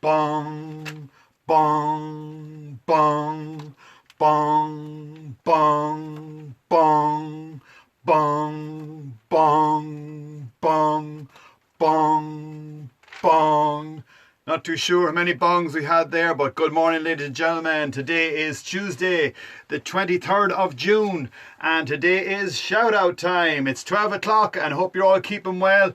bong, bong, bong, bong, bong, bong, bong, bong, bong, bong, bong. Not too sure how many bongs we had there, but good morning, ladies and gentlemen. Today is Tuesday, the 23rd of June, and today is shout out time. It's 12 o'clock and hope you're all keeping well.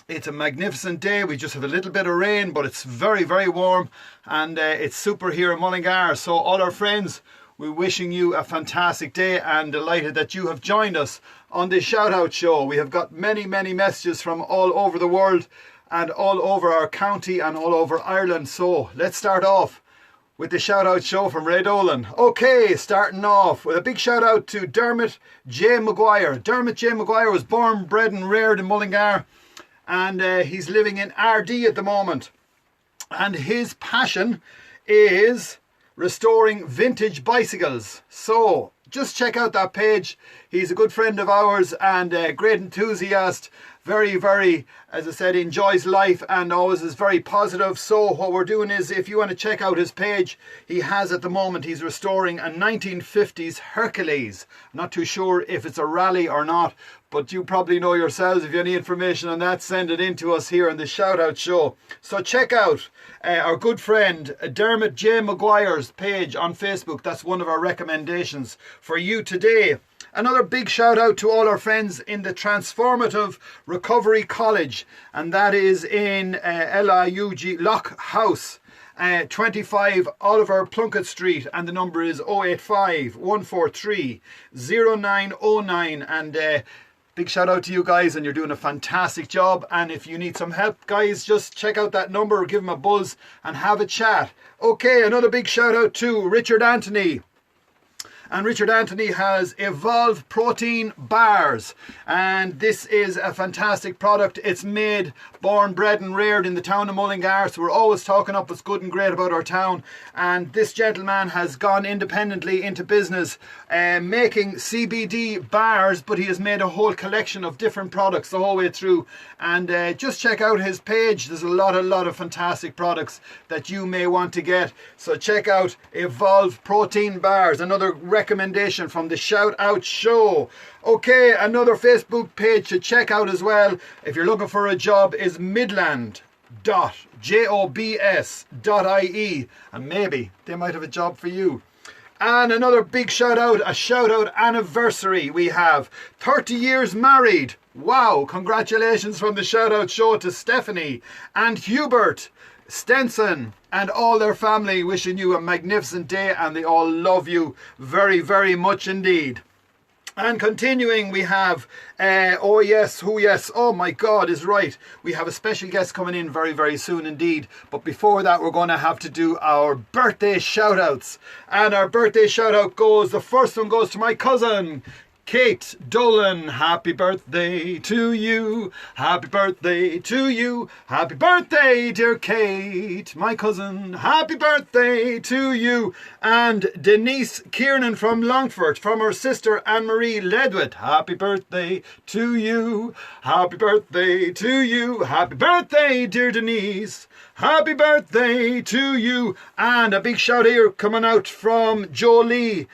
It's a magnificent day. We just have a little bit of rain, but it's very, very warm, and it's super here in Mullingar. So all our friends, we're wishing you a fantastic day and delighted that you have joined us on this shout out show. We have got many, many messages from all over the world and all over our county and all over Ireland. So let's start off with the shout out show from Ray Dolan. Okay, starting off with a big shout out to Dermot J. Maguire. Dermot J. Maguire was born, bred and reared in Mullingar, and he's living in RD at the moment. And his passion is restoring vintage bicycles. So just check out that page. He's a good friend of ours and a great enthusiast. Very, very, as I said, enjoys life and always is very positive. So what we're doing is, if you want to check out his page, he has at the moment, he's restoring a 1950s Hercules. I'm not too sure if it's a rally or not, but you probably know yourselves. If you have any information on that, send it in to us here on the shout out show. So check out our good friend Dermot J. Maguire's page on Facebook. That's one of our recommendations for you today. Another big shout out to all our friends in the Transformative Recovery College, and that is in LIUG Loch House, 25 Oliver Plunkett Street, and the number is 085 143 0909. And big shout out to you guys, and you're doing a fantastic job. And if you need some help, guys, just check out that number, give them a buzz and have a chat. Okay, another big shout out to Richard Anthony. And Richard Anthony has Evolve Protein Bars, and this is a fantastic product. It's made, born, bred and reared in the town of Mullingar, so we're always talking up what's good and great about our town. And this gentleman has gone independently into business making CBD bars, but he has made a whole collection of different products the whole way through. And just check out his page. There's a lot of fantastic products that you may want to get. So check out Evolve Protein Bars, another recommendation from the shout out show. Okay, another Facebook page to check out as well if you're looking for a job is midland.jobs.ie, and maybe they might have a job for you. And another big shout out, a shout out anniversary. We have 30 years married. Wow, congratulations from the shout out show to Stephanie and Hubert Stenson and all their family, wishing you a magnificent day, and they all love you very, very much indeed. And continuing, we have, oh my God is right. We have a special guest coming in very, very soon indeed. But before that, we're going to have to do our birthday shout outs. And our birthday shout out the first one goes to my cousin, Kate Dolan. Happy birthday to you. Happy birthday to you. Happy birthday, dear Kate, my cousin. Happy birthday to you. And Denise Kiernan from Longford, from her sister Anne-Marie Ledwith. Happy birthday to you. Happy birthday to you. Happy birthday, dear Denise. Happy birthday to you. And a big shout here coming out from Jolene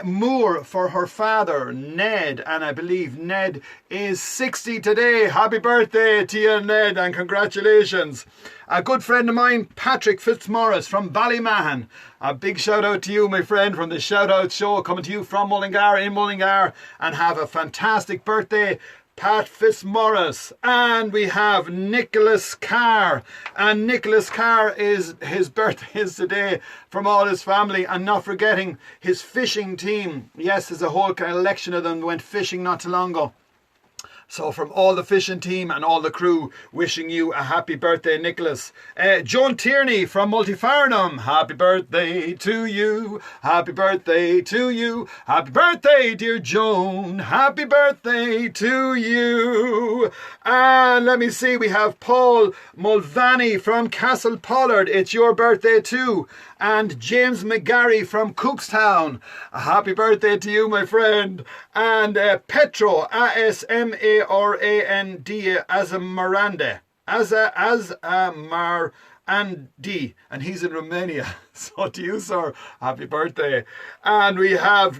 Moore for her father, Ned. And I believe Ned is 60 today. Happy birthday to you, Ned, and congratulations. A good friend of mine, Patrick Fitzmaurice from Ballymahan. A big shout out to you, my friend, from the shout out show, coming to you from Mullingar, in Mullingar. And have a fantastic birthday, Pat Fitzmaurice. And we have Nicholas Carr, and Nicholas Carr is, his birthday is today, from all his family, and not forgetting his fishing team. Yes, there's a whole collection of them went fishing not too long ago. So from all the fishing team and all the crew, wishing you a happy birthday, Nicholas. Joan Tierney from Multifarnham. Happy birthday to you. Happy birthday to you. Happy birthday, dear Joan. Happy birthday to you. And let me see, we have Paul Mulvaney from Castle Pollard. It's your birthday too. And James McGarry from Cookstown. A happy birthday to you, my friend. And Petro, Asmarand, Azamarande. Mar Andy, and he's in Romania. So to you, sir, happy birthday. And we have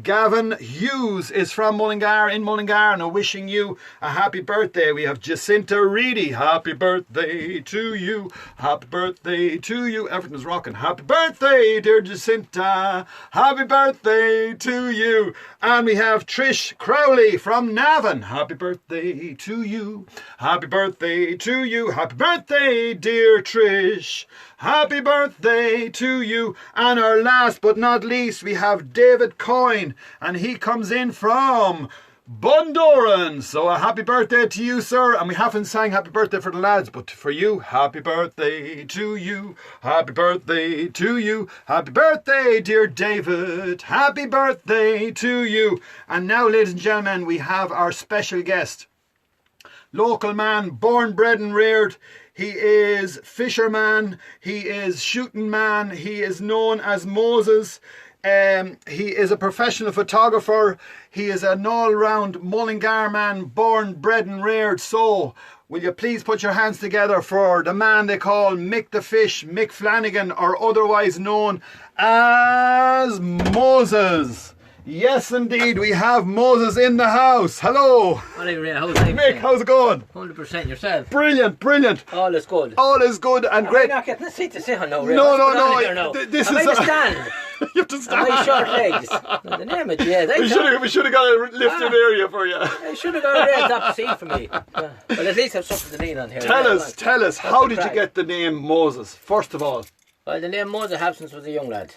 Gavin Hughes is from Mullingar in Mullingar and wishing you a happy birthday. We have Jacinta Reedy, happy birthday to you, happy birthday to you. Everything's rocking. Happy birthday, dear Jacinta, happy birthday to you. And we have Trish Crowley from Navan, happy birthday to you, happy birthday to you, happy birthday, dear Trish, happy birthday to you. And our last but not least, we have David Coyne, and he comes in from Bundoran. So a happy birthday to you, sir. And we haven't sang happy birthday for the lads, but for you, happy birthday to you, happy birthday to you, happy birthday, dear David, happy birthday to you. And now, ladies and gentlemen, we have our special guest. Local man, born, bred and reared. He is fisherman, he is shooting man, he is known as Moses. He is a professional photographer. He is an all-round Mullingar man, born, bred and reared. So, will you please put your hands together for the man they call Mick the Fish, Mick Flanngan, or otherwise known as Moses. Yes, indeed, we have Moses in the house. Hello. How's Mick, how's it going? 100% yourself. Brilliant, brilliant. All is good. All is good and Am great. I not getting a seat to sit on now, Ray? No. This Am is I to stand? You have to stand. Am I short legs? No, the name of it, yeah. We should have got a lifted area for you. I should have got a raised up seat for me. Well, at least I've something to lean on here. Tell us, how did you get the name Moses, first of all? Well, the name Moses Habsons was a young lad.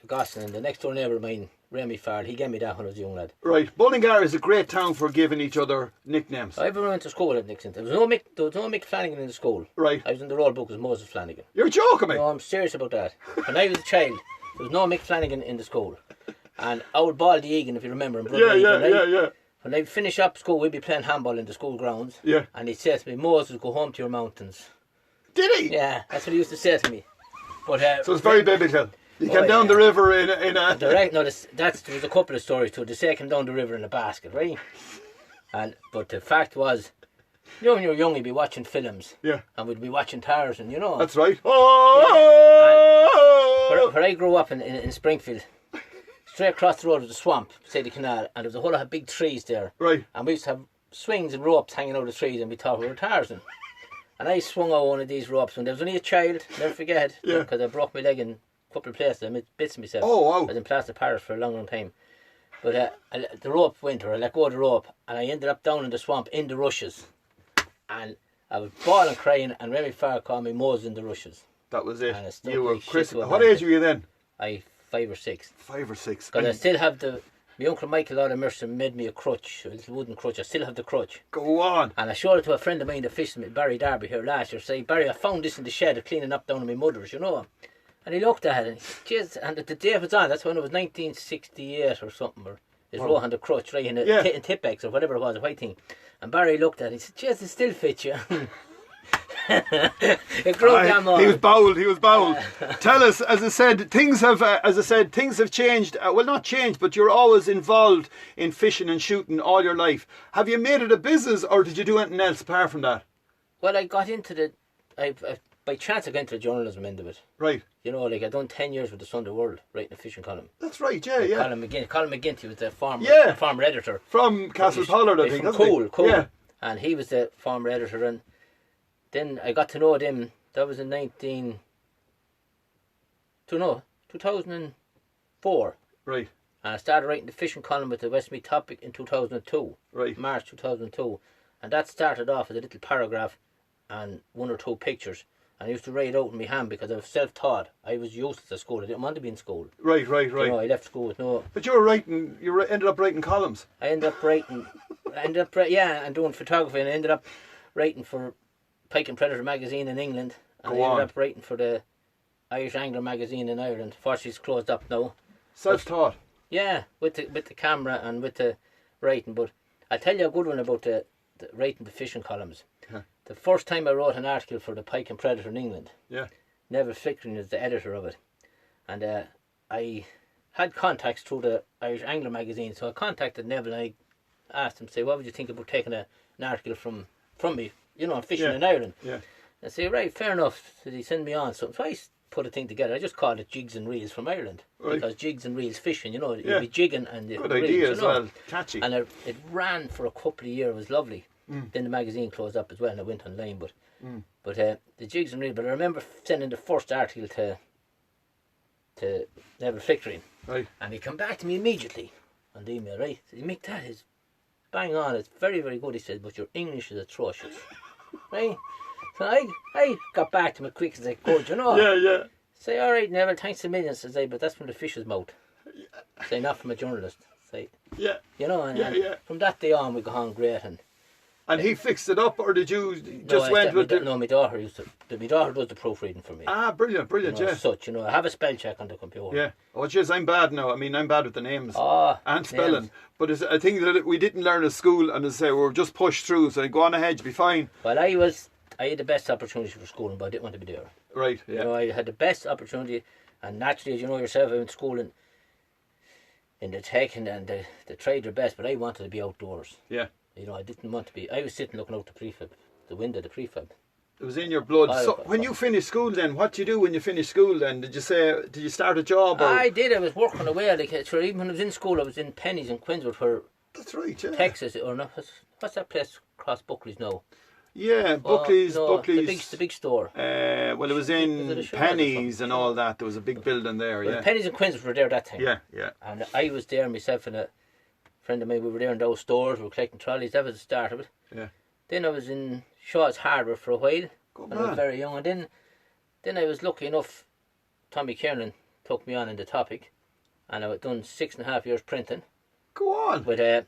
Gosling, the next door neighbour of mine, Remy Farrell, he gave me that when I was a young lad. Right. Mullingar is a great town for giving each other nicknames. I went to school at Nixon. There was no Mick Flanngan in the school. Right. I was in the roll book as Moses Flanngan. You're joking me? No, I'm serious about that. When I was a child, there was no Mick Flanngan in the school. And Old Baldy Egan, if you remember him. Yeah. When I finish up school, we'd be playing handball in the school grounds. Yeah. And he'd say to me, Moses, go home to your mountains. Did he? Yeah, that's what he used to say to me. But so it's very biblical. He came down the river in a... there was a couple of stories to it. They say he came down the river in a basket, right? But the fact was, you know, when you were young, you'd be watching films. Yeah. And we'd be watching Tarzan, you know. That's right. Oh! Where I grew up in Springfield, straight across the road was a swamp, beside the canal, and there was a whole lot of big trees there. Right. And we used to have swings and ropes hanging out of the trees, and we thought we were Tarzan. And I swung out one of these ropes when I was only a child, never forget, because I broke my leg in a couple of places. I made bits of myself. Oh, wow. I was in plaster Paris for a long time. But the rope went, or I let go of the rope, and I ended up down in the swamp in the rushes. And I was bawling, crying, and Remy Farr called me Moses in the rushes. That was it. And You were christened. What age were you then? 5 or 6. 5 or 6. Because I still have my uncle Michael Lord of Mercer made me a crutch, a little wooden crutch. I still have the crutch. Go on. And I showed it to a friend of mine that fished with Barry Darby here last year. Say, Barry, I found this in the shed cleaning up down in my mother's, you know. And he looked at it and he said, jeez, and the day it was on, that's when it was 1968 or something, or his row on the crutch, right, in Tipex or whatever it was, a white thing. And Barry looked at it and he said, jeez, it still fits you. It grew damn on. He was bold. Tell us, as I said, things have changed. Well, not changed, but you're always involved in fishing and shooting all your life. Have you made it a business, or did you do anything else apart from that? Well, I got into by chance I got into the journalism end of it. Right. You know, like I done 10 years with the Sunday World, writing a fishing column. That's right, yeah. Colin McGinty was the farmer editor. From Castle Pollard, I think. Cool. Yeah. And he was the farmer editor, and then I got to know him. That was in 2004. Right. And I started writing the fishing column with the Westmeath Topic in 2002. Right. March 2002. And that started off as a little paragraph and 1 or 2 pictures. And I used to write out in my hand because I was self-taught. I was useless at school. I didn't want to be in school. Right. You know, I left school with no... But you ended up writing columns. I ended up writing, and doing photography, and I ended up writing for Pike and Predator magazine in England. And I ended up writing for the Irish Angler magazine in Ireland. Fortunately, it's closed up now. Self-taught. Yeah, with the camera and with the writing. But I'll tell you a good one about the writing the fishing columns. Huh. The first time I wrote an article for the Pike and Predator in England, Neville Flickering is the editor of it. And I had contacts through the Irish Angler magazine, so I contacted Neville and I asked him, say, what would you think about taking an article from me you know, fishing in Ireland. Yeah. I say, right, fair enough. So he send me on something. So I put a thing together. I just called it Jigs and Reels from Ireland. Right. Because jigs and reels fishing, you know, Yeah. you'd be jigging and Good reels, idea you as know. well. Catchy. And it ran for a couple of years. It was lovely. Then the magazine closed up as well and I went online. But the Jigs and Reels, but I remember sending the first article to Neville Flickering. Right. And he come back to me immediately on the email, right? He said, Mick, that is bang on. It's very, very good, he said, but your English is atrocious. Right? So I got back to him as quick as I could, you know. Yeah. Say, all right, Neville, thanks a million. Says I, but that's from the fish's mouth. Say, not from a journalist. Say, Yeah. you know, and from that day on we got on great. And he fixed it up, or did you just no, went with No, my daughter my daughter does the proofreading for me. Ah, brilliant, You know, yeah. as such, you know, I have a spell check on the computer. Yeah. Oh, jeez, I'm bad now. I mean, I'm bad with the names and spelling. names. But it's a thing that we didn't learn at school, and as I say, we were just pushed through. So go on ahead, you'll be fine. Well, I had the best opportunity for schooling, but I didn't want to be there. Right. Yeah. You know, I had the best opportunity, and naturally, as you know yourself, I went to school in the tech and the trade their best, but I wanted to be outdoors. Yeah. You know, I didn't want to be. I was sitting looking out the window of the prefab. It was in your blood. So when you finished school, then what did you do when you finished school? Then did you start a job? Or? I did. I was working away. Like, sure, even when I was in school, I was in Penny's in Queenswood for That's right. Yeah. Texas or not. What's that place across Buckley's now? Yeah, Buckley's. No, Buckley's. the big store. Well, it was in Penny's and all that. There was a big building there. Well, Yeah. Penny's and Queenswood were there that time. Yeah. And I was there myself and a friend of mine. We were there in those stores. We were collecting trolleys. That was the start of it. Yeah. Then I was in Shaw's Harbour for a while. Good When I was man. very young, and then I was lucky enough. Tommy Kiernan took me on in the topic, and I had done 6.5 years printing Go on. with a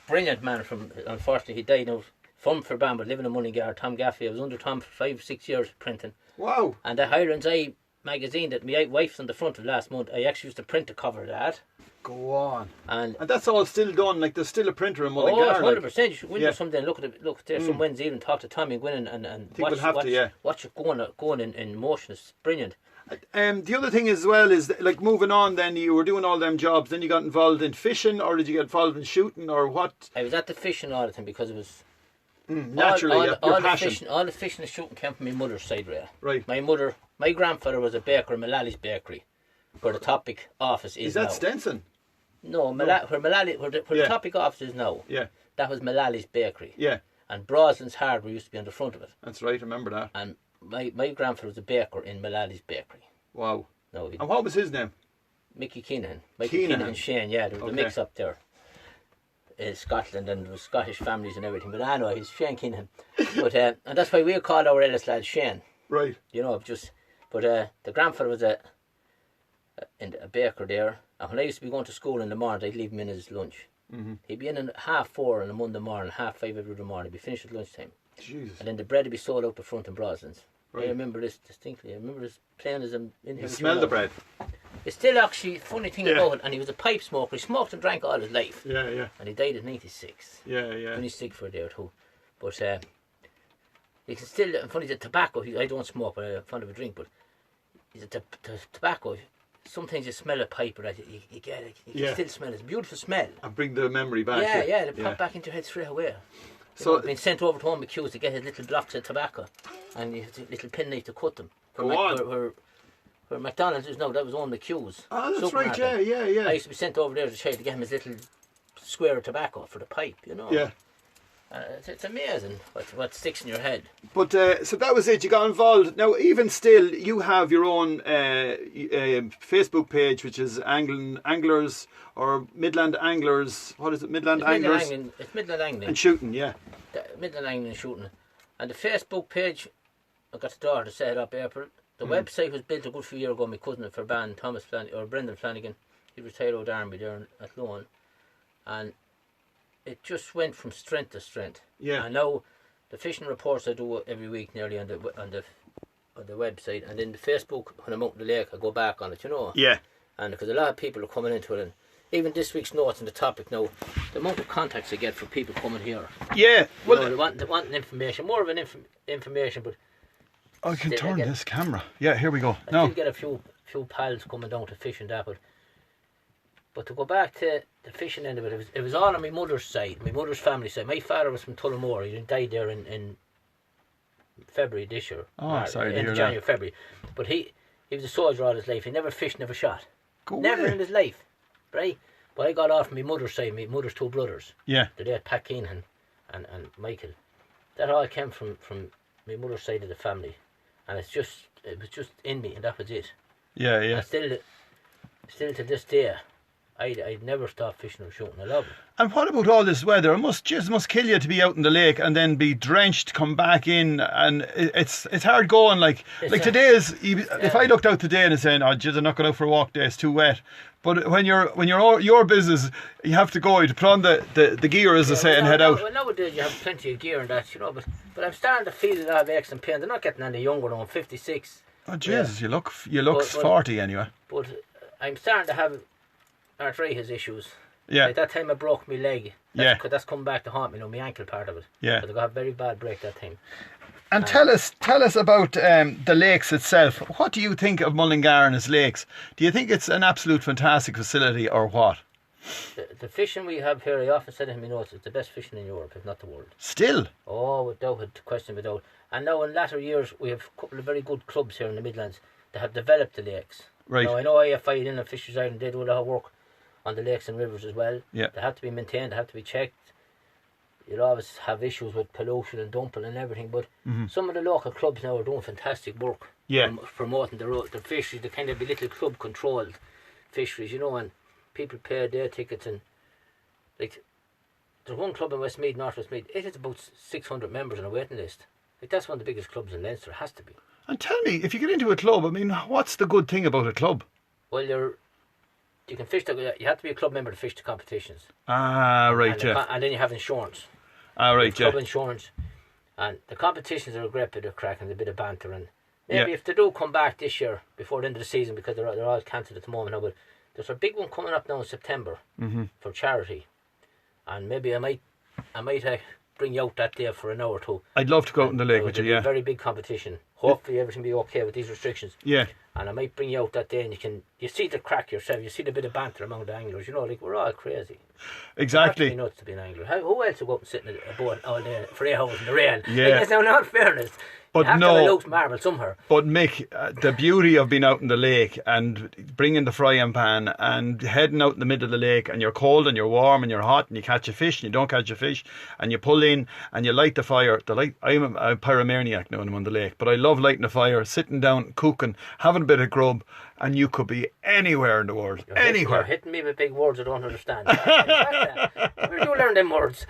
brilliant man from. Unfortunately, he died now from Fairbairn, but living in Mullingar. Tom Gaffey. I was under Tom for 5-6 years printing, Wow. and the Highlands Eye magazine that my wife's on the front of last month. I actually used to print the cover of that, Go on. and that's all still done. Like there's still a printer in oh, Mullingar. it's 100%. You should go in Yeah. there someday and look there some Wednesday evening, talk to Tommy and go in and we'll have to, yeah. watch it going in motion. It's brilliant. The other thing as well is that, like moving on. Then you were doing all them jobs. Then you got involved in fishing, or did you get involved in shooting, or what? I was at the fishing all the time because it was Naturally, your passion. all the fishing and shooting came from my mother's side, really. Right. My grandfather was a baker in Mallally's bakery, where the Topic office is Is that now. Stenson? No, where the Yeah. Topic office is now. Yeah. That was Mallally's bakery. Yeah. And Broslin's Hardware used to be on the front of it. That's right. Remember that. And my grandfather was a baker in Mallally's bakery. Wow. No, And what was his name? Mickey Keenan. Mickey Keenan and Shane, yeah, there was a Okay. mix up there. Scotland and there was Scottish families and everything, but I know he's Shane Keenan. But and that's why we called our eldest lad Shane. Right. You know, but the grandfather was a baker there, and when I used to be going to school in the morning, I'd leave him in his lunch. Mm-hmm. He'd be in at 4:30 on a Monday morning, 5:30 every other morning. He'd be finished at lunchtime, Jesus. and then the bread would be sold out the front in Broslin's. Right. I remember this distinctly. I remember this plain as I'm in here. You with smell now. the bread. It's still actually a funny thing Yeah. about it, and he was a pipe smoker. He smoked and drank all his life, Yeah. and he died at 96. Yeah. When he's sick for a day or two. But you can still, and funny, the tobacco, I don't smoke, but I'm fond of a drink, but the tobacco, sometimes you smell a pipe, or you get it, you can still smell it. It's a beautiful smell. And bring the memory back. Yeah, they pop back into your head straight away. So I've been sent over to Home McHugh's to get his little blocks of tobacco, and you have a little penknife to cut them. Where McDonald's is now, that was Home McHugh's. oh, that's right. supermarket. Yeah. I used to be sent over there as a child to get him his little square of tobacco for the pipe, you know. Yeah. It's amazing what sticks in your head. But so that was it. You got involved. Now, even still, you have your own Facebook page, which is Anglers or Midland Anglers. What is it? Midland Anglers It's Midland Angling. and Shooting. Yeah. Midland Angling and Shooting. And the Facebook page, I got the daughter to set it up April. The website was built a good few years ago. My cousin for band, Brendan Flanngan, he retired out of the army there at Loan. And it just went from strength to strength. Yeah. And now the fishing reports I do every week nearly on the website, and then the Facebook when I'm out in the lake I go back on it, you know. Yeah. And because a lot of people are coming into it, and even this week's notes on the topic now, the amount of contacts I get from people coming here. Yeah. Well, Well, they want information, more of an information, but I can Still, I turn get- this camera. Yeah, here we go. I No. still get a few pals coming down to fish and that, but But to go back to the fishing end of it was all on my mother's side, my mother's family side. My father was from Tullamore. He died there in February this year. Sorry to hear that. January, February. But he was a soldier all his life. He never fished, never shot. Never in his life, right? But I got off from my mother's side, my mother's two brothers. Yeah. They're Pat Keenan and Michael. That all came from my mother's side of the family. And it was just in me, and that was it. Yeah, yeah. And still to this day, I'd never stop fishing or shooting. I love it. And what about all this weather? It must kill you to be out in the lake and then be drenched, come back in, and it's hard going. Like today is. If I looked out today and saying, "Oh, geez, I'm not going out for a walk today; it's too wet." But when you're your business, you have to go. You put on the gear, as they say, and head out. Well, nowadays you have plenty of gear and that, you know. But I'm starting to feel a lot of aches and pains. I'm not getting any younger now. I'm 56. Oh Jesus, you look 40 anyway. But I'm starting to have arthritis issues. Yeah. Like that time I broke my leg. That's come back to haunt me now, my ankle part of it. Yeah. Because I got a very bad break that time. And tell us about the lakes itself. What do you think of Mullingar and its lakes? Do you think it's an absolute fantastic facility or what? The fishing we have here, I often said in my notes, it's the best fishing in Europe, if not the world. Still? Oh, without a question, without. And now in latter years, we have a couple of very good clubs here in the Midlands that have developed the lakes. Right. Now, I know IFI in the Fisheries Ireland, they do a lot of work on the lakes and rivers as well. Yeah. They have to be maintained, they have to be checked. You'll always have issues with pollution and dumping and everything, but some of the local clubs now are doing fantastic work. Yeah. Promoting the fisheries, the kind of little club controlled fisheries, you know, and people pay their tickets. And like, there's one club in Westmeath, North Westmeath, it has about 600 members on a waiting list. Like, that's one of the biggest clubs in Leinster, it has to be. And tell me, if you get into a club, I mean, what's the good thing about a club? Well, you can fish, you have to be a club member to fish the competitions. Ah, right, And then you have insurance. Ah, right, Club insurance. And the competitions are a great bit of crack and a bit of banter. And maybe if they do come back this year, before the end of the season, because they're all cancelled at the moment now, but there's a big one coming up now in September for charity. And maybe I might bring you out that day for an hour or two. I'd love to go out in the lake with you, yeah. A very big competition. Hopefully everything will be okay with these restrictions. Yeah. And I might bring you out that day and you see the crack yourself, you see the bit of banter among the anglers, you know, like we're all crazy. Exactly. It's nuts to be an angler. Who else will go up and sit in a boat all day for 8 hours in the rain? Yeah. Like, that's now not fairness. But you have to have a loose marble somewhere. But Mick, the beauty of being out in the lake and bringing the frying pan and heading out in the middle of the lake, and you're cold and you're warm and you're hot and you catch a fish and you don't catch a fish and you pull in and you light the fire. I'm a pyromaniac now when I'm on the lake, but I love lighting the fire, sitting down, cooking, having a bit of grub, and you could be anywhere in the world. Anywhere. You're hitting me with big words I don't understand. Where do you learn them words?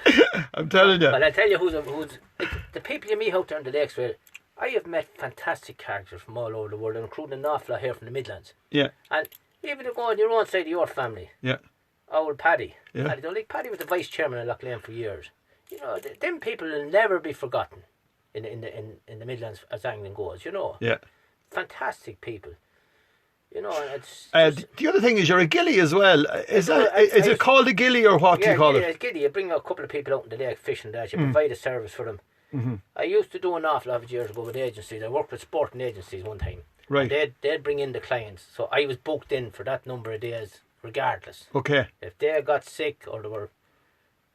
I'm telling you. But I'll tell you who's like, the people you meet out there in the lakes with. I have met fantastic characters from all over the world, including an awful lot here from the Midlands. Yeah. And even to go on your own side of your family. Yeah. Old Paddy. Yeah. Paddy was the vice chairman of Loughlane for years. You know, them people will never be forgotten in the Midlands as angling goes, you know. Yeah. Fantastic people. You know, and it's... the other thing is you're a gilly as well. Is it called a gilly or what do you call it? Yeah, gilly. You bring a couple of people out in the lake fishing that. You provide a service for them. Mm-hmm. I used to do an awful lot of years ago with agencies. I worked with sporting agencies one time. Right. And they'd bring in the clients. So I was booked in for that number of days regardless. Okay. If they got sick or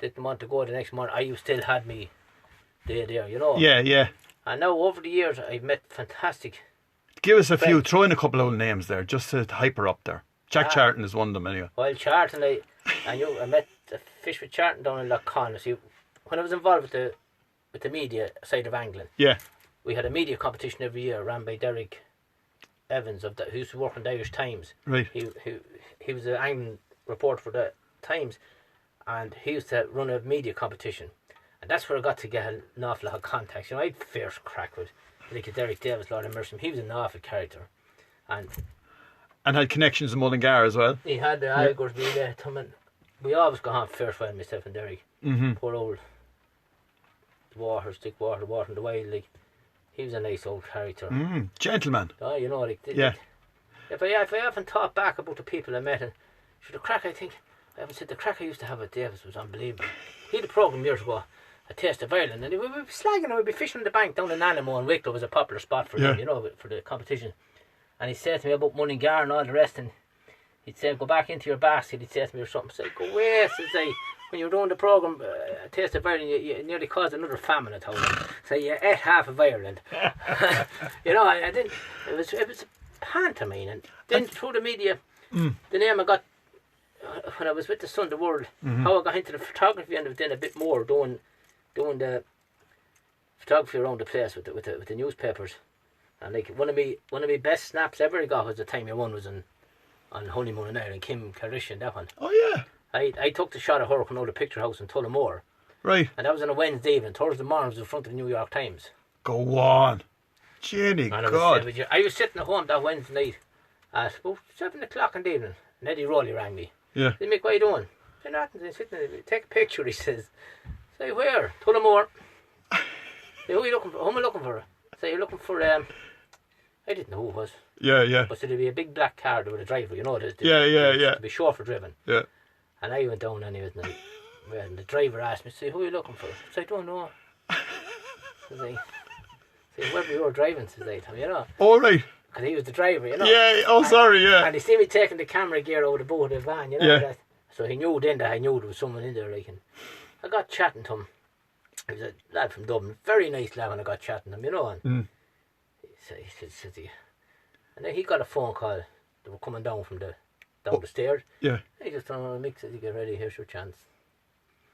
didn't want to go the next morning, I still had me day there, you know. Yeah, yeah. And now over the years I've met fantastic... Give us a few, throw in a couple of old names there, just to hype her up there. Jack Charlton is one of them anyway. Well, Charlton, I met a fish with Charlton down in Lough Conn. See, when I was involved with the media side of angling, yeah, we had a media competition every year ran by Derek Evans who used to work in the Irish Times. Right. He was an angling reporter for the Times, and he used to run a media competition, and that's where I got to get an awful lot of contacts. You know, I had fierce crack with like Derek Davis, Lord of Mercy. He was an awful character, and had connections in Mullingar as well. He had the Igors relay. We always got on fierce well, myself and Derek. Mm-hmm. Poor old Stick Water in the Wild. Like, he was a nice old character. Gentleman. Oh, you know, like if I haven't thought back about the people I met, and the crack I haven't said the crack I used to have with Davis was unbelievable. He had a programme years ago, A Taste of Ireland, and we would be slagging and we'd be fishing on the bank down in Animo, and Wicklow was a popular spot for him, you know, for the competition. And he said to me about Mullingar and all the rest, and he'd say, go back into your basket, he'd say to me or something, say, go away, says I, when you were doing the programme, Taste of Ireland, you nearly caused another famine, I told him. So you ate half of Ireland. You know, I didn't, it was a pantomime, and then through the media, the name I got, when I was with the Sunday World, how I got into the photography end of it then a bit more, doing the photography around the place with the newspapers. And like one of my best snaps ever I got was the time I won was on Honeymoon in Ireland, Kim Kardashian, that one. Oh yeah. I took the shot of her coming out of the picture house in Tullamore. Right. And that was on a Wednesday evening. Thursday morning was in front of the New York Times. Go on. Jenny, God. I was sitting at home that Wednesday night at about 7 o'clock in the evening. And Eddie Rowley rang me. Yeah. He said, Mick, what are you doing? I said, nothing. He's sitting there. Take a picture, he says. I say, where? Tullamore. I say, who are you looking for? Who am I looking for? I say, you're looking for, I didn't know who it was. Yeah, yeah. But so there'd be a big black car with a driver, you know. Yeah. To be chauffeur driven. Yeah. And I went down anyways, and the driver asked me, say, who are you looking for? I said, I don't know. Says I, whoever you were driving, says I, you know. All right. Because he was the driver, you know. Yeah, sorry, yeah. And he see me taking the camera gear over the boot of the van, you know. Yeah. That. So he knew then that I knew there was someone in there, like, and I got chatting to him. He was a lad from Dublin, very nice lad when I got chatting to him, you know. And he said, and then he got a phone call. They were coming down from the stairs. Yeah. He just told him, Mick says, you get ready, here's your chance.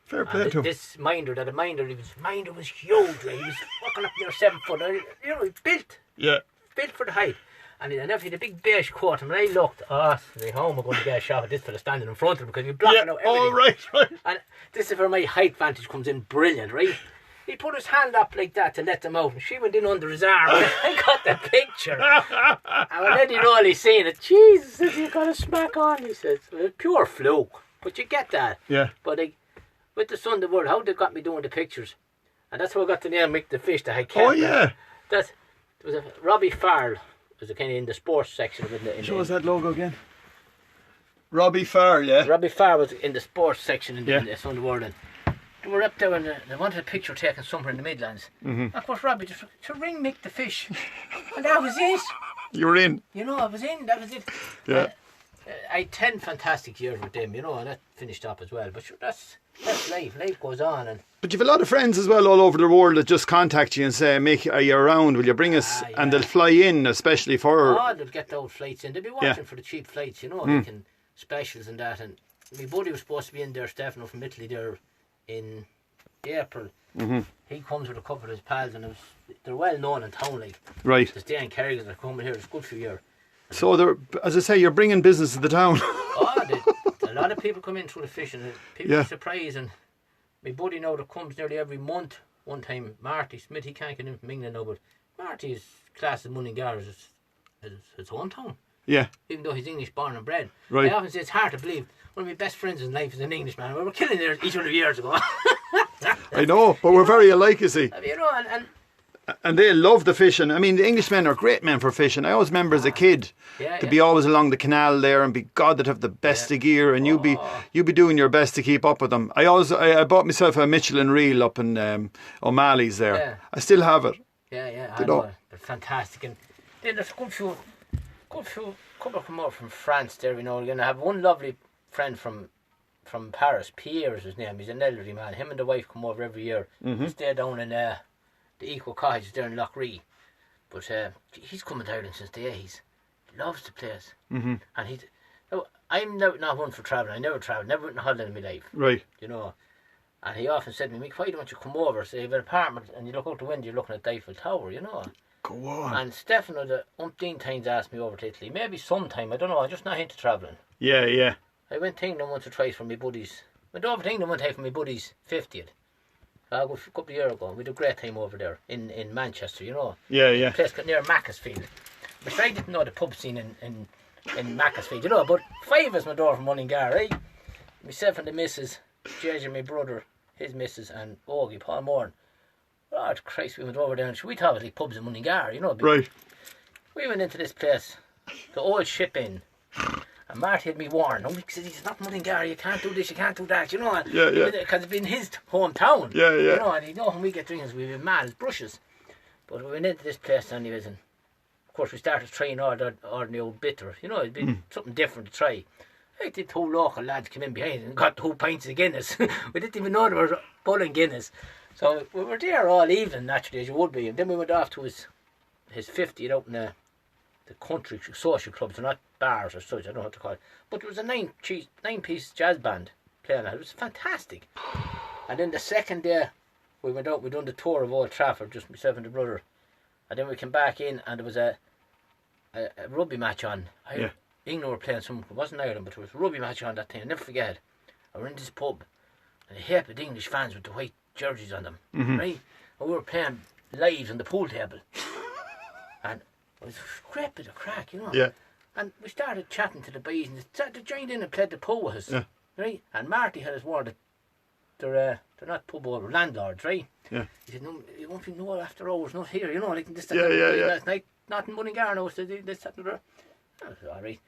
Fair play to him. This minder was huge, like, he was fucking up near 7 foot. You know, he built. Yeah. Built for the height. And he had a big beige coat, and when I looked, how am I going to get a shot at this fella standing in front of him, because you're blocking out everything. All right. And this is where my height vantage comes in brilliant, right? He put his hand up like that to let them out, and she went in under his arm, and I got the picture. And when Eddie Rowley seen it, Jesus, you got a smack on, he says. It was pure fluke, but you get that. Yeah. But with the Sunday World, how they got me doing the pictures, and that's how I got the name Mick the Fish that I kept. Oh yeah. There was a Robbie Farrell was kind of in the sports section of it. Show us that logo again. Robbie Farr, yeah. Robbie Farr was in the sports section in the Sunday World, and they were up there and they wanted a picture taken somewhere in the Midlands. Of course, Robbie just to ring Mick the Fish, and that was it. You were in. You know, I was in. That was it. Yeah. I had 10 fantastic years with them, you know, and that finished up as well. But sure, that's life. Life goes on, and. But you've a lot of friends as well all over the world that just contact you and say, Mick, are you around? Will you bring us? Yeah. And they'll fly in, especially for. Oh, they'll get those flights in. They'll be watching for the cheap flights, you know, making specials and that. And my buddy was supposed to be in there, Stefano from Italy, there in April. He comes with a couple of his pals, and they're well known in town, like. Right. There's Dan Kerrigan that coming here. It's good for a year. So, as I say, you're bringing business to the town. A lot of people come in through the fishing, and people are surprised. And my buddy now that comes nearly every month, one time, Marty Smith, he can't get in from England now, but Marty is classed as Mullingar as his hometown. Yeah. Even though he's English born and bred. Right. I often say it's hard to believe. One of my best friends in life is an Englishman. We were killing each other years ago. I know, but we're very alike, you see. You know, and they love the fishing. I mean, the Englishmen are great men for fishing. I always remember as a kid to be always along the canal there and be God that have the best of gear, and you'd be doing your best to keep up with them. I bought myself a Michelin reel up in O'Malley's there. Yeah. I still have it. Yeah. I know. They're fantastic. And then there's a good few couple come over from France there, you know. You're gonna have one lovely friend from Paris, Pierre is his name. He's an elderly man. Him and the wife come over every year. They stay down in the Eco Cottage there in Lochrie. But he's coming to Ireland since the 80s. He loves the place. And I'm not one for travelling. I never travelled, never went on holiday in my life. Right. You know. And he often said to me, Mick, why don't you come over? So you have an apartment and you look out the window, you're looking at the Eiffel Tower, you know. Go on. And Stefano the umpteen times asked me over to Italy. Maybe sometime, I don't know, I'm just not into travelling. Yeah. I went to England once or twice for my buddies. Went over to England one time for my buddies' 50th. A couple of years ago. We had a great time over there in Manchester, you know. Yeah. A place near Macclesfield. But I didn't know the pub scene in Macclesfield, you know. But 5 of us went over from Mullingar, right? Myself and the missus, JJ, my brother, his missus, and Ogie, Paul Moran. Oh, Christ, we went over there and we thought it was like pubs in Mullingar, you know. Right. We went into this place, the old ship inn. And Marty had me warned. No, he said, it's not Mullingar, you can't do this, you can't do that, you know. Yeah. Because it's been his hometown. Yeah. You know, and you know when we get drinks, we've been mad as brushes. But we went into this place and he was in course, we started trying all the old bitter. You know, it'd be something different to try. Like the two local lads came in behind and got 2 pints of Guinness. We didn't even know they were pulling Guinness. So we were there all evening, naturally, as you would be. And then we went off to his 50th out in the country social clubs. They're not bars or such, I don't know what to call it. But there was a 9-piece jazz band playing that. It was fantastic. And then the second day, we went out, we done the tour of Old Trafford, just myself and the brother. And then we came back in and there was a rugby match on. England were playing it wasn't Ireland, but there was a rugby match on that time. I'll never forget. I were in this pub and a heap of English fans with the white jerseys on them, right? And we were playing live on the pool table. And it was a great bit of crack, you know. Yeah. And we started chatting to the boys and they joined in and played the pool with us, right? And Marty had his word that they're not pub owners, landlords, right? Yeah. He said, no, it won't be no after hours, not here, you know, like this, last night, not in Mullingar, so this, that, and the other. I was all right.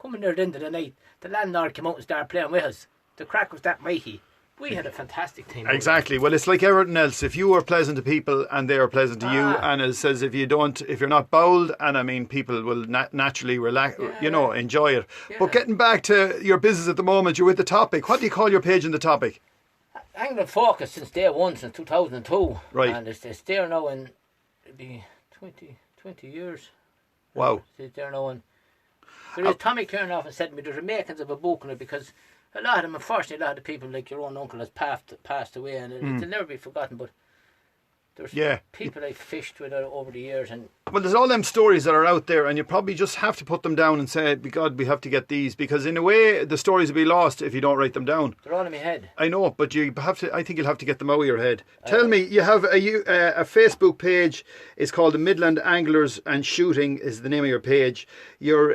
Coming there at the end of the night, the landlord came out and started playing with us. The crack was that mighty. We had a fantastic time. Exactly. Well, it's like everything else. If you are pleasant to people and they are pleasant to you, and it says if you're not bowled, and I mean, people will naturally relax, enjoy it. Yeah. But getting back to your business at the moment, you're with The Topic. What do you call your page in The Topic? Angling Focus since day one, since 2002. Right. And it's there now in it'll be 20 years. Wow. It's there now in. There is Tommy Kiernoff and said to me there's a makings of a book on it because a lot of them, unfortunately, a lot of the people like your own uncle has passed away and it'll never be forgotten. But there's people I fished with over the years. And well, there's all them stories that are out there and you probably just have to put them down and say, God, we have to get these, because in a way the stories will be lost if you don't write them down. They're all in my head. I know, but you have to. I think you'll have to get them out of your head. Tell me, you have a Facebook page. It's called the Midland Anglers and Shooting is the name of your page. You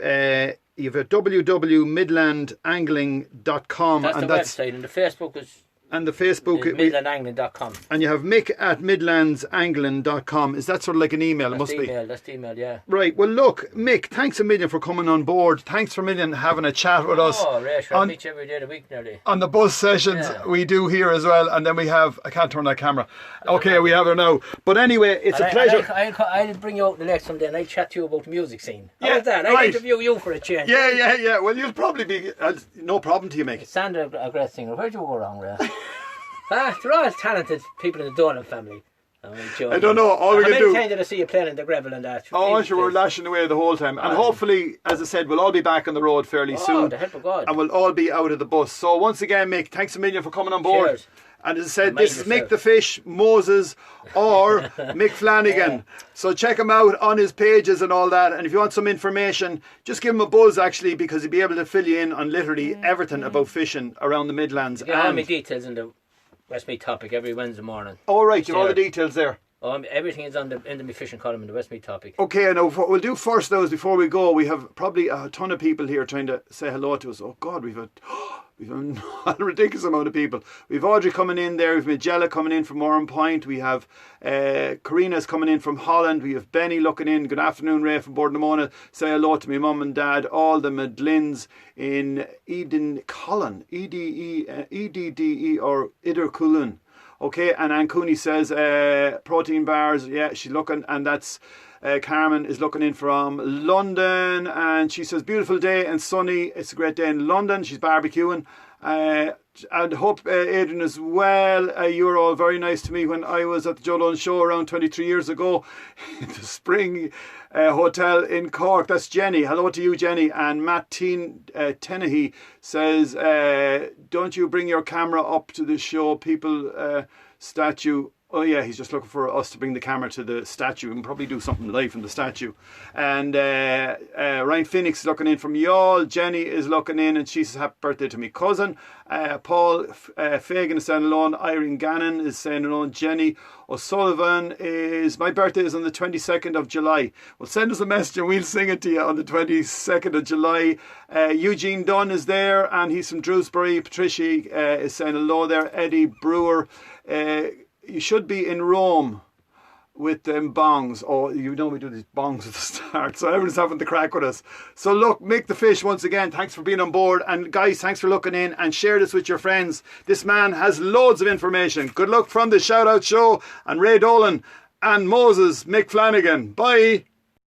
have a www.midlandangling.com. That's the website, and the Facebook is... And the Facebook is midlandangling.com. And you have Mick at midlandsangling.com. Is that sort of like an email? That's it must be. That's the email, yeah. Right. Well, look, Mick, thanks a million for coming on board. Thanks for a million having a chat with us. Oh, Ray, I meet you every day of the week nearly. On the bus sessions we do here as well. And then we have, I can't turn that camera. Okay, we have her now. But anyway, it's a pleasure. I'll bring you out the next someday and I'll chat to you about the music scene. How's that? Right. I'll interview you for a change. Yeah. Well, you'll probably be, no problem to you, Mick. Sandra, a great singer. Where'd you go wrong, Ray? They're all talented people in the Dolan family. I don't know. All we can do. How many times did I see you playing in the gravel and that? Oh, sure, we're lashing away the whole time. And hopefully, as I said, we'll all be back on the road fairly soon. Oh, the help of God. And we'll all be out of the bus. So once again, Mick, thanks a million for coming on board. Cheers. And as I said, this is Mick the Fish, Moses, or Mick Flanngan. So check him out on his pages and all that. And if you want some information, just give him a buzz, actually, because he'll be able to fill you in on literally everything about fishing around the Midlands. You get all my details in the Westmeath Topic every Wednesday morning. All right, you have all the details there. Everything is on the my fishing column in the Westmeath Topic. Okay, now what we'll do first though is before we go, we have probably a ton of people here trying to say hello to us. Oh God, we've a ridiculous amount of people. We've Audrey coming in there, we've Magella coming in from Warren Point, we have Karina's coming in from Holland, we have Benny looking in. Good afternoon, Ray from Bordnamona. Say hello to my mum and dad, all the Madlins in Eden Cullen, EDDE or Idercullen. Okay, and Ann Cooney says protein bars, yeah, she's looking, and that's Carmen is looking in from London, and she says beautiful day and sunny. It's a great day in London. She's barbecuing. And hope Adrian as well. You were all very nice to me when I was at the Joe Dolan show around 23 years ago in the Spring Hotel in Cork. That's Jenny. Hello to you, Jenny. And Matt Tennehy says, don't you bring your camera up to the show people statue. Oh yeah, he's just looking for us to bring the camera to the statue and probably do something live from the statue. And Ryan Phoenix is looking in from y'all. Jenny is looking in and she says happy birthday to me cousin. Paul Fagan is saying alone. Irene Gannon is saying alone. Jenny O'Sullivan is, my birthday is on the 22nd of July. Well, send us a message and we'll sing it to you on the 22nd of July. Eugene Dunn is there and he's from Drewsbury. Patricia is saying hello there. Eddie Brewer. You should be in Rome with them bongs. Oh, you know we do these bongs at the start. So everyone's having the crack with us. So look, Mick the Fish, once again, thanks for being on board. And guys, thanks for looking in and share this with your friends. This man has loads of information. Good luck from the Shout Out Show and Ray Dolan and Moses, Mick Flanngan. Bye.